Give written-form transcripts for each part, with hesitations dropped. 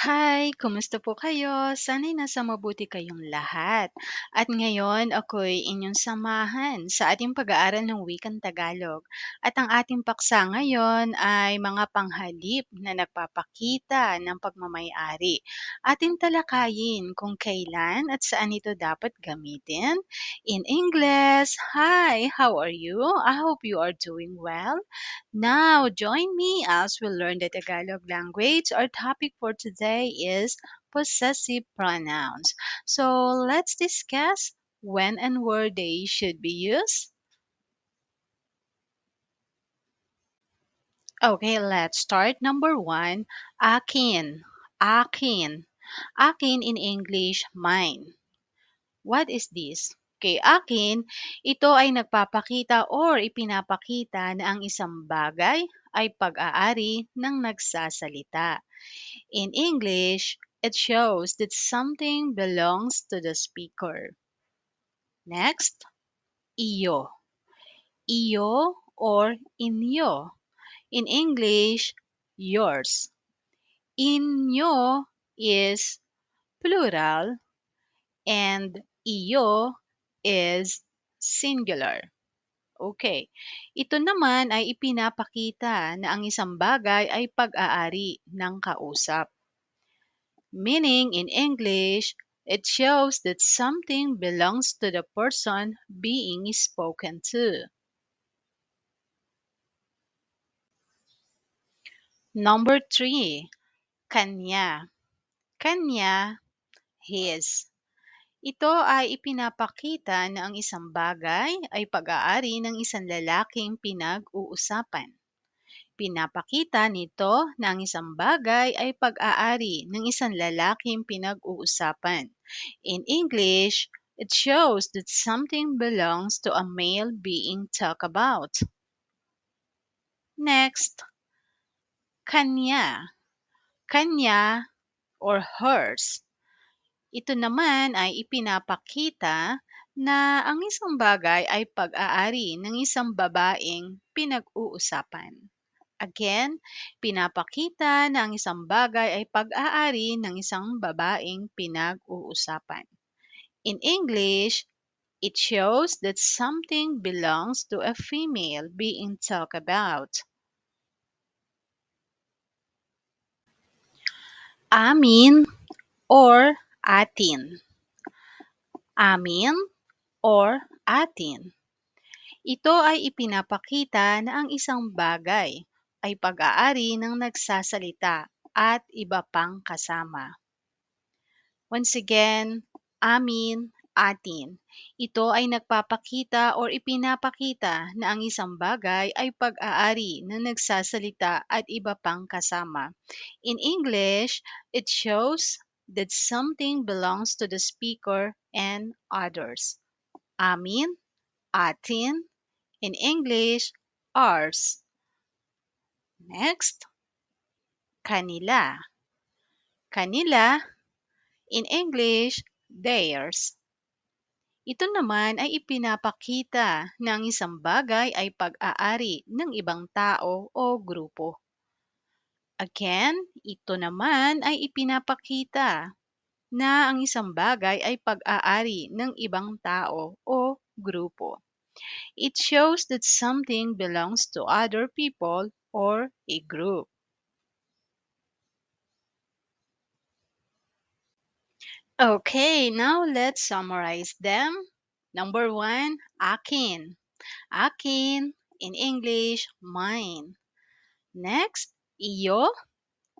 Hi, kumusta po kayo? Sana'y nasa mabuti kayong lahat. At ngayon ako'y inyong samahan sa ating pag-aaral ng wikang Tagalog. At ang ating paksa ngayon ay mga panghalip na nagpapakita ng pagmamay-ari. Ating talakayin kung kailan at saan ito dapat gamitin. In English, hi, how are you? I hope you are doing well. Now, join me as we learn the Tagalog language. Our topic for today is possessive pronouns. So, let's discuss when and where they should be used. Okay, let's start. Number one, akin. Akin. Akin in English, mine. What is this? Kay akin, ito ay nagpapakita or ipinapakita na ang isang bagay ay pag-aari ng nagsasalita. In English, it shows that something belongs to the speaker. Next, iyo. Iyo or inyo. In English, yours. Inyo is plural and iyo is singular. Okay. Ito naman ay ipinapakita na ang isang bagay ay pag-aari ng kausap. Meaning in English, it shows that something belongs to the person being spoken to. Number three, kanya. Kanya, his. Ito ay ipinapakita na ang isang bagay ay pag-aari ng isang lalaking pinag-uusapan. Pinapakita nito na ang isang bagay ay pag-aari ng isang lalaking pinag-uusapan. In English, it shows that something belongs to a male being talked about. Next, kanya. Kanya or hers. Ito naman ay ipinapakita na ang isang bagay ay pag-aari ng isang babaeng pinag-uusapan. Again, pinapakita na ang isang bagay ay pag-aari ng isang babaeng pinag-uusapan. In English, it shows that something belongs to a female being talked about. Amin or atin. Amin or atin. Ito ay ipinapakita na ang isang bagay ay pag-aari ng nagsasalita at iba pang kasama. Once again, amin, atin. Ito ay nagpapakita or ipinapakita na ang isang bagay ay pag-aari ng nagsasalita at iba pang kasama. In English, it shows that something belongs to the speaker and others. Amin, atin, in English, ours. Next, kanila. Kanila, in English, theirs. Ito naman ay ipinapakita na ang isang bagay ay pag-aari ng ibang tao o grupo. Again, ito naman ay ipinapakita na ang isang bagay ay pag-aari ng ibang tao o grupo. It shows that something belongs to other people or a group. Okay, now let's summarize them. Number one, akin. Akin, in English, mine. Next, iyo,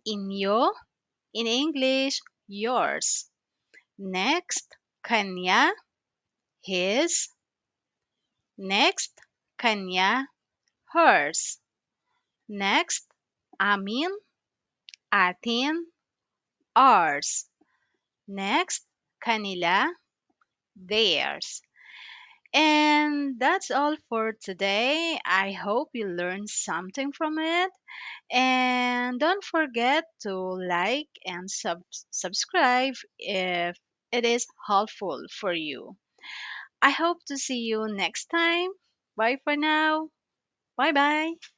inyo, in English, yours. Next, kanya, his. Next, kanya, hers. Next, amin, atin, ours. Next, kanila, theirs. And that's all for today. I hope you learned something from it. And don't forget to like and subscribe if it is helpful for you. I hope to see you next time. Bye for now. Bye bye.